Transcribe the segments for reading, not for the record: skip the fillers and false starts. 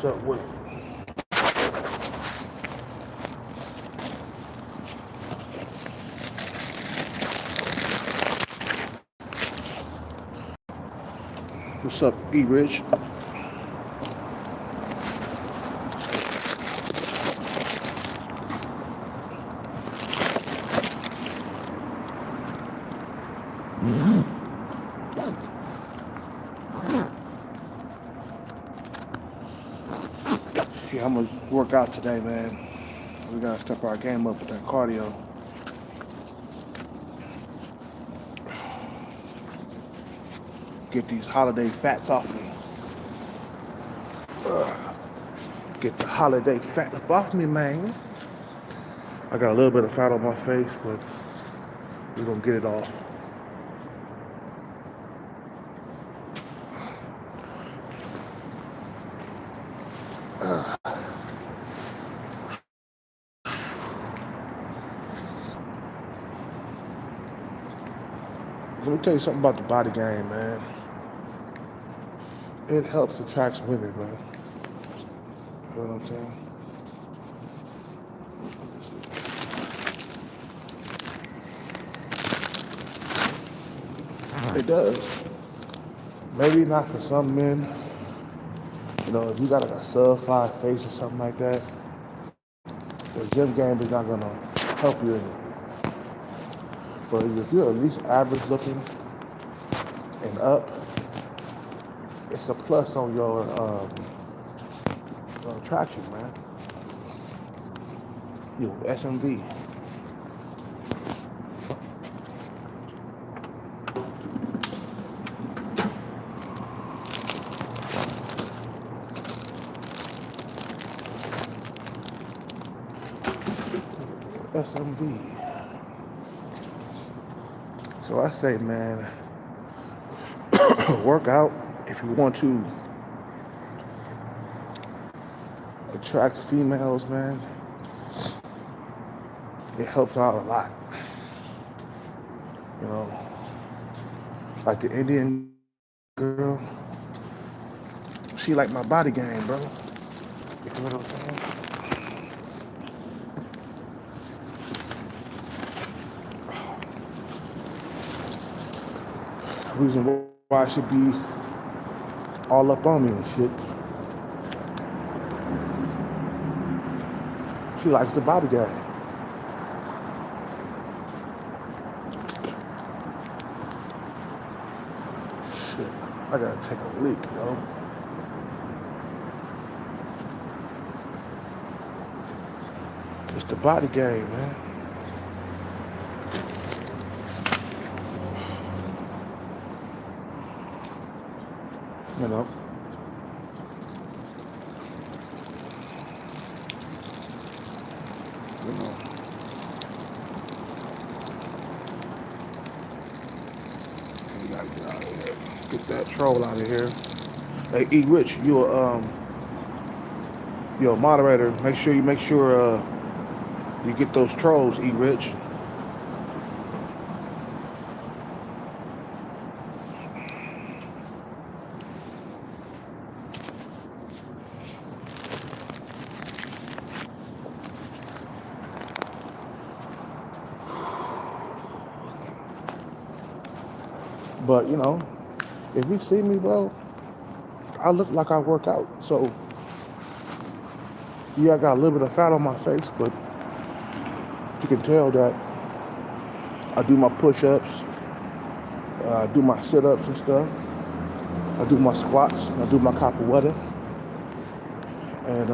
What's up with it? What's up, E Rich? Yeah, I'm gonna work out today, man. We gotta step our game up with that cardio. Get these holiday fats off me. Get the holiday fat up off me, man. I got a little bit of fat on my face, but we're gonna get it off. Let me tell you something about the body game, man. It helps attract women, bro. You know what I'm saying? It does. Maybe not for some men. You know, if you got like a sub 5 face or something like that, the gym game is not gonna help you in it. But if you're at least average looking and up, it's a plus on your attraction, man. Yo, SMV. SMV. So I say, man, work out if you want to attract females, man. It helps out a lot. You know, like the Indian girl, she like my body game, bro. You know what I'm saying? Reason why she be all up on me and shit. She likes the body game. Shit, I gotta take a leak, yo. It's the body game, man. You know. You know. You gotta get out of here. Get that troll out of here. Hey, E Rich, you're a moderator. Make sure you get those trolls, E Rich. But you know, if you see me, bro, I look like I work out. So yeah, I got a little bit of fat on my face, but you can tell that I do my push-ups, I do my sit-ups and stuff. I do my squats, I do my capoeira, and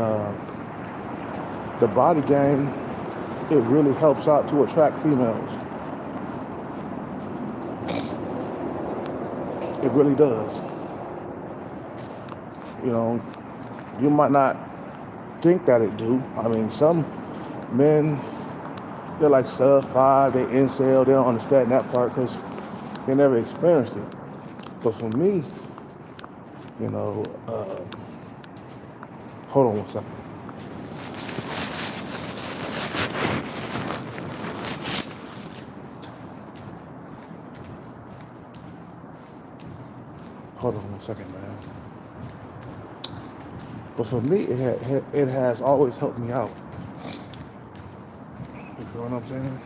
the body game, it really helps out to attract females. It really does. You know, you might not think that it do. I mean, some men, they're like sub 5, they incel, they don't understand that part because they never experienced it. But for me, you know, hold on one second. Hold on one second, man. But for me, it has always helped me out. You know what I'm saying?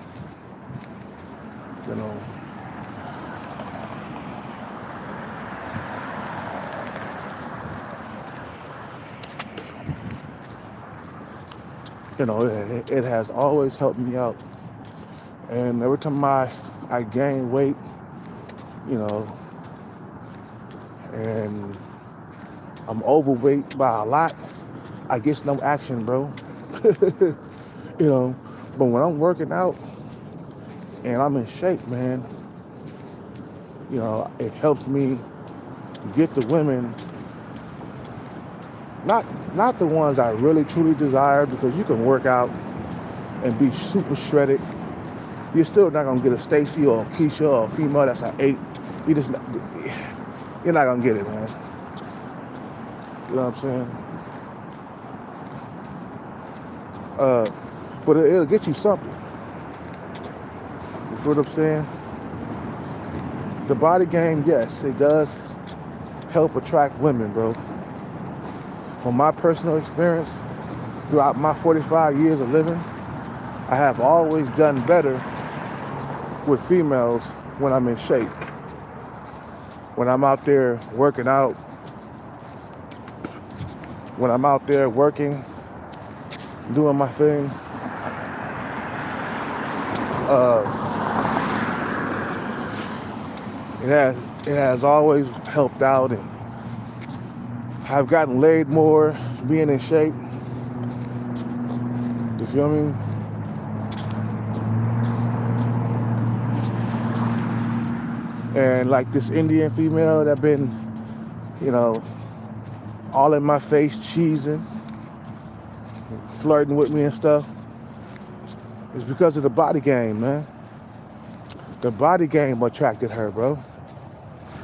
You know, it has always helped me out. And every time I gain weight, you know, and I'm overweight by a lot, I get no action, bro. You know, but when I'm working out and I'm in shape, man, you know, it helps me get the women, not the ones I really truly desire, because you can work out and be super shredded. You're still not gonna get a Stacy or a Keisha or a female that's an 8. You're not gonna get it, man. You know what I'm saying? But it'll get you something. You feel what I'm saying? The body game, yes, it does help attract women, bro. From my personal experience, throughout my 45 years of living, I have always done better with females when I'm in shape. When I'm out there working out, when I'm out there working, doing my thing, it has always helped out, and I've gotten laid more being in shape. You feel me? And like this Indian female that been, you know, all in my face, cheesing, flirting with me and stuff, it's because of the body game, man. The body game attracted her, bro.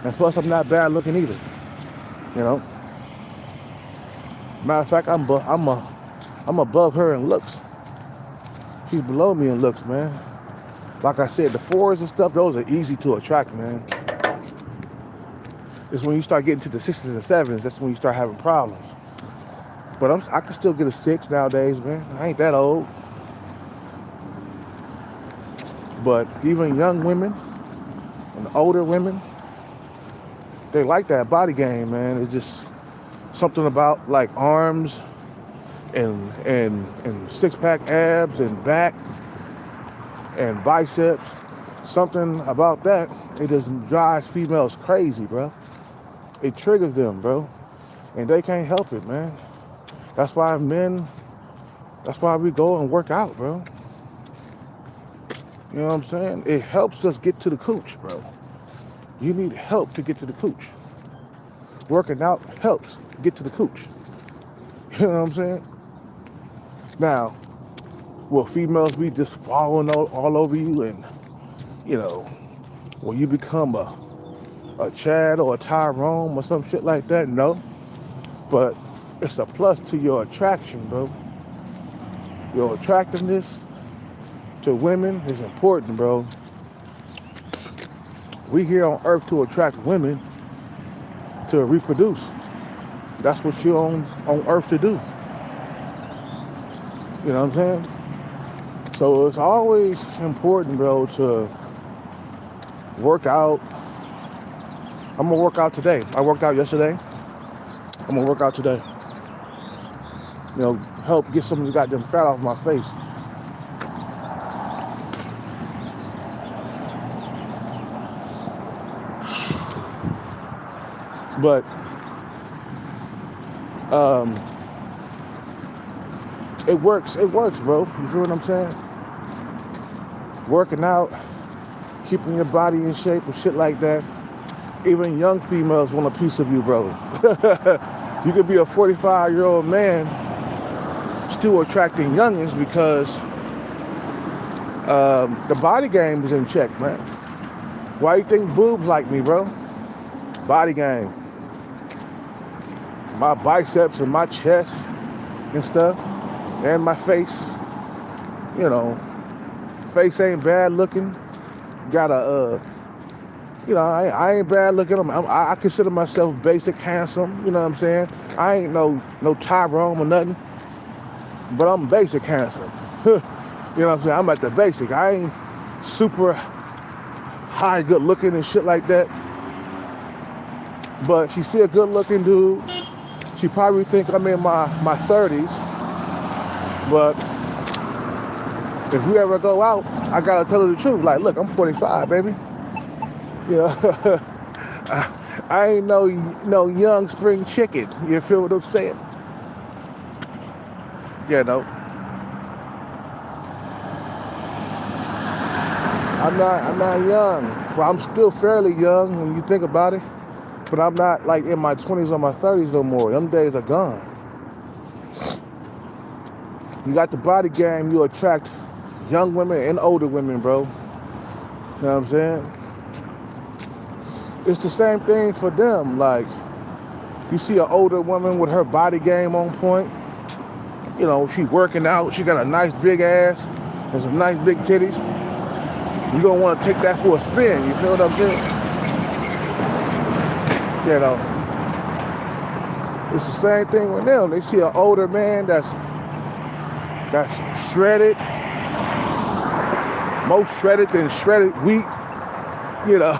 And plus, I'm not bad looking either, you know. Matter of fact, I'm above her in looks. She's below me in looks, man. Like I said, the 4s and stuff, those are easy to attract, man. It's when you start getting to the 6s and 7s, that's when you start having problems. But I can still get a 6 nowadays, man. I ain't that old. But even young women and older women, they like that body game, man. It's just something about like arms and 6-pack abs and back and biceps. Something about that, it just drives females crazy, bro. It triggers them, bro. And they can't help it, man. That's why we go and work out, bro. You know what I'm saying? It helps us get to the cooch, bro. You need help to get to the cooch. Working out helps get to the cooch. You know what I'm saying? Now, will females be just falling all over you, and, you know, will you become a Chad or a Tyrone or some shit like that? No. But it's a plus to your attraction, bro. Your attractiveness to women is important, bro. We here on earth to attract women to reproduce. That's what you're on earth to do. You know what I'm saying? So it's always important, bro, to work out. I'm gonna work out today. I worked out yesterday. I'm gonna work out today. You know, help get some of this goddamn fat off my face. But it works, bro. You feel what I'm saying? Working out, keeping your body in shape and shit like that. Even young females want a piece of you, bro. You could be a 45-year-old man still attracting youngins because the body game is in check, man. Why you think boobs like me, bro? Body game. My biceps and my chest and stuff, and my face. You know, face ain't bad looking. Got You know, I ain't bad looking. I consider myself basic handsome. You know what I'm saying? I ain't no Tyrone or nothing, but I'm basic handsome. You know what I'm saying? I'm at the basic. I ain't super high good looking and shit like that. But she see a good looking dude. She probably think I'm in my 30s. But if we ever go out, I gotta tell her the truth. Like, look, I'm 45, baby. You know, I ain't no young spring chicken. You feel what I'm saying? You know, I'm not young. Well, I'm still fairly young when you think about it. But I'm not like in my 20s or my 30s no more. Them days are gone. You got the body game, you attract young women and older women, bro. You know what I'm saying? It's the same thing for them. Like, you see an older woman with her body game on point. You know, she working out. She got a nice big ass and some nice big titties. You're going to want to take that for a spin. You feel what I'm saying? You know, it's the same thing with them. They see an older man that's shredded, more shredded than shredded wheat. You know,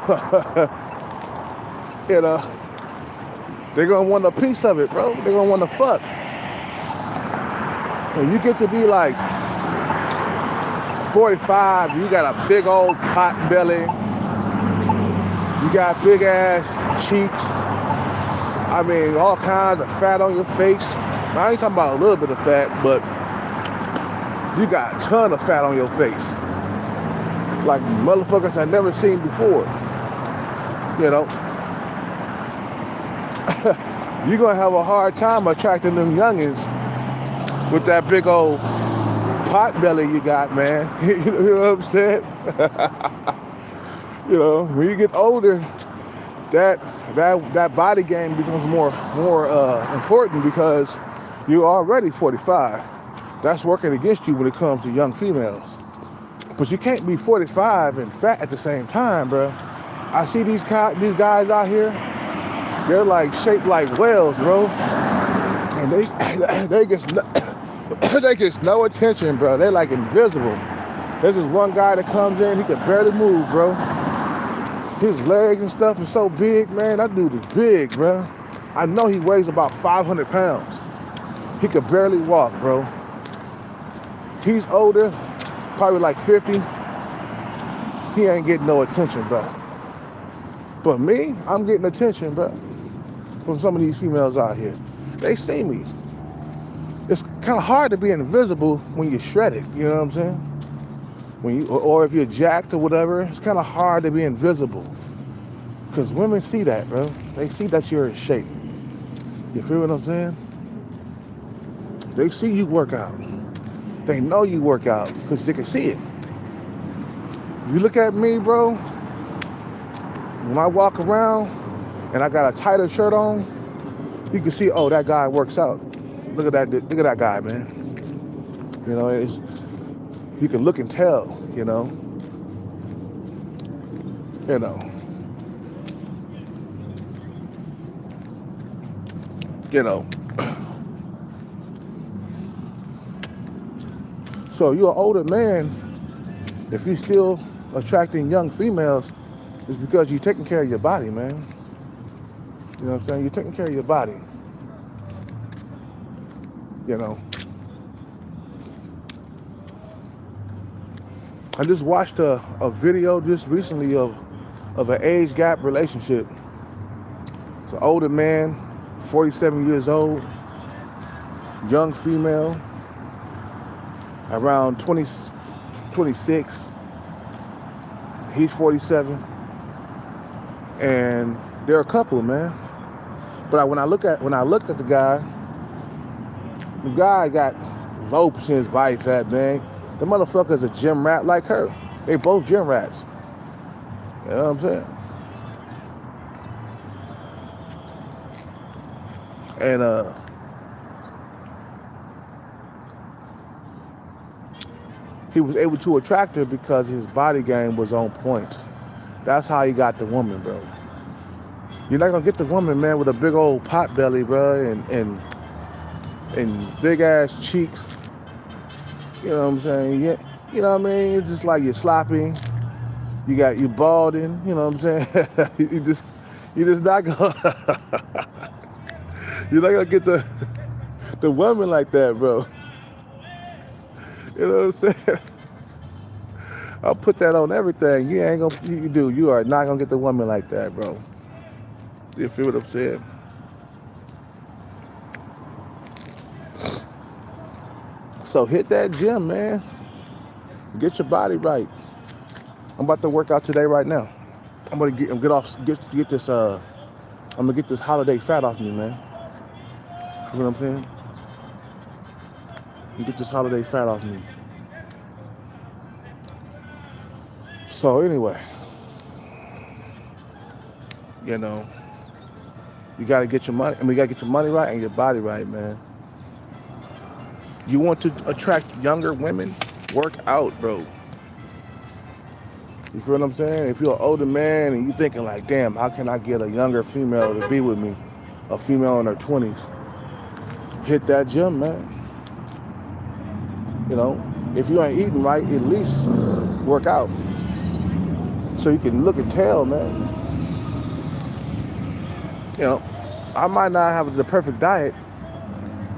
you know, they're gonna want a piece of it, bro. They're gonna want to fuck. When you get to be like 45, you got a big old pot belly. You got big ass cheeks. I mean, all kinds of fat on your face. I ain't talking about a little bit of fat, but you got a ton of fat on your face. Like motherfuckers I never seen before. You know. You're gonna have a hard time attracting them youngins with that big old pot belly you got, man. You know what I'm saying? You know, when you get older, that body game becomes more important because you're already 45. That's working against you when it comes to young females. But you can't be 45 and fat at the same time, bro. I see these guys out here. They're like shaped like whales, bro. And they get no attention, bro. They're like invisible. There's this one guy that comes in, he can barely move, bro. His legs and stuff is so big, man. That dude is big, bro. I know he weighs about 500 pounds. He could barely walk, bro. He's older, probably like 50. He ain't getting no attention, bro. But me, I'm getting attention, bro, from some of these females out here. They see me. It's kind of hard to be invisible when you're shredded, you know what I'm saying? Or if you're jacked or whatever, it's kind of hard to be invisible. Because women see that, bro. They see that you're in shape. You feel what I'm saying? They see you work out. They know you work out because they can see it. If you look at me, bro, when I walk around and I got a tighter shirt on, you can see, oh, that guy works out. Look at that guy, man. You know, you can look and tell, you know. You know. You know. So you're an older man, if you're still attracting young females, it's because you're taking care of your body, man. You know what I'm saying? You're taking care of your body. You know. I just watched a video just recently of an age gap relationship. It's an older man, 47 years old, young female, around 26. He's 47. And they're a couple, man. But when I looked at the guy got low percentage body fat, man. The motherfucker's a gym rat like her. They both gym rats. You know what I'm saying? And he was able to attract her because his body game was on point. That's how you got the woman, bro. You're not gonna get the woman, man, with a big old pot belly, bro, and big ass cheeks. You know what I'm saying? Yeah, you know what I mean? It's just like you're sloppy. You balding. You know what I'm saying? you just not gonna you're not gonna get the woman like that, bro. You know what I'm saying? I'll put that on everything. You ain't gonna you are not gonna get the woman like that, bro. You feel what I'm saying? So hit that gym, man. Get your body right. I'm about to work out today right now. I'm gonna get this I'm gonna get this holiday fat off me, man. You know what I'm saying? Get this holiday fat off me. So anyway, you know, you gotta get your money. You gotta get your money right and your body right, man. You want to attract younger women? Work out, bro. You feel what I'm saying? If you're an older man and you're thinking like, damn, how can I get a younger female to be with me? A female in her 20s. Hit that gym, man. You know, if you ain't eating right, at least work out. So you can look and tell, man. You know, I might not have the perfect diet,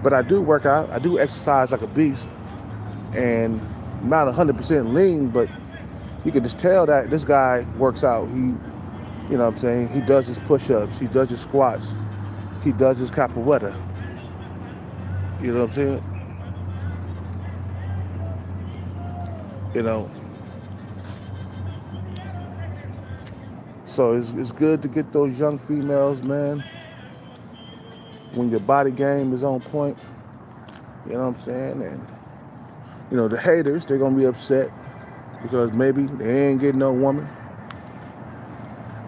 but I do work out. I do exercise like a beast. And I'm not 100% lean, but you can just tell that this guy works out. He, you know what I'm saying? He does his push-ups. He does his squats. He does his capoeira. You know what I'm saying? You know. So it's good to get those young females, man. When your body game is on point. You know what I'm saying? And, you know, the haters, they're going to be upset because maybe they ain't getting no woman.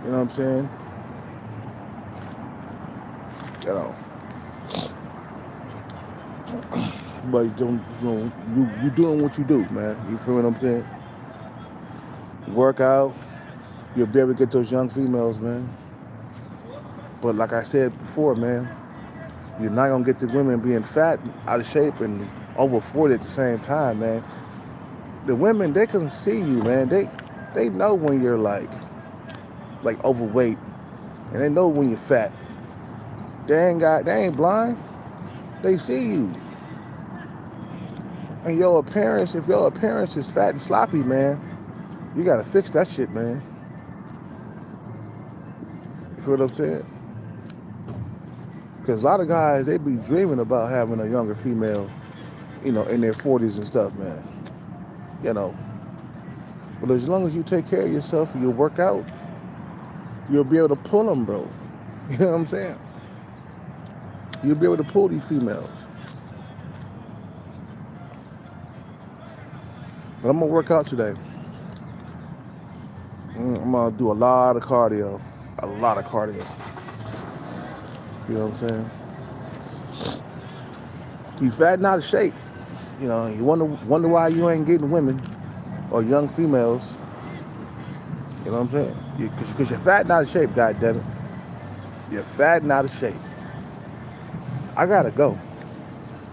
You know what I'm saying? You know. But you doing what you do, man. You feel what I'm saying? Work out. You'll be able to get those young females, man. But like I said before, man, you're not going to get the women being fat, out of shape, and over 40 at the same time, man. The women, they can see you, man. They know when you're like overweight, and they know when you're fat. They ain't blind. They see you. And if your appearance is fat and sloppy, man, you gotta fix that shit, man. You feel what I'm saying? Because a lot of guys, they be dreaming about having a younger female, you know, in their 40s and stuff, man. You know. But as long as you take care of yourself and you work out, you'll be able to pull them, bro. You know what I'm saying? You'll be able to pull these females. But I'm gonna work out today. I'm gonna do a lot of cardio. A lot of cardio. You know what I'm saying? You fat and out of shape. You know, you wonder why you ain't getting women or young females. You know what I'm saying? Because you're fat and out of shape, goddammit. You're fat and out of shape. I gotta go.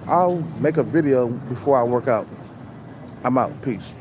I'll make a video before I work out. I'm out. Peace.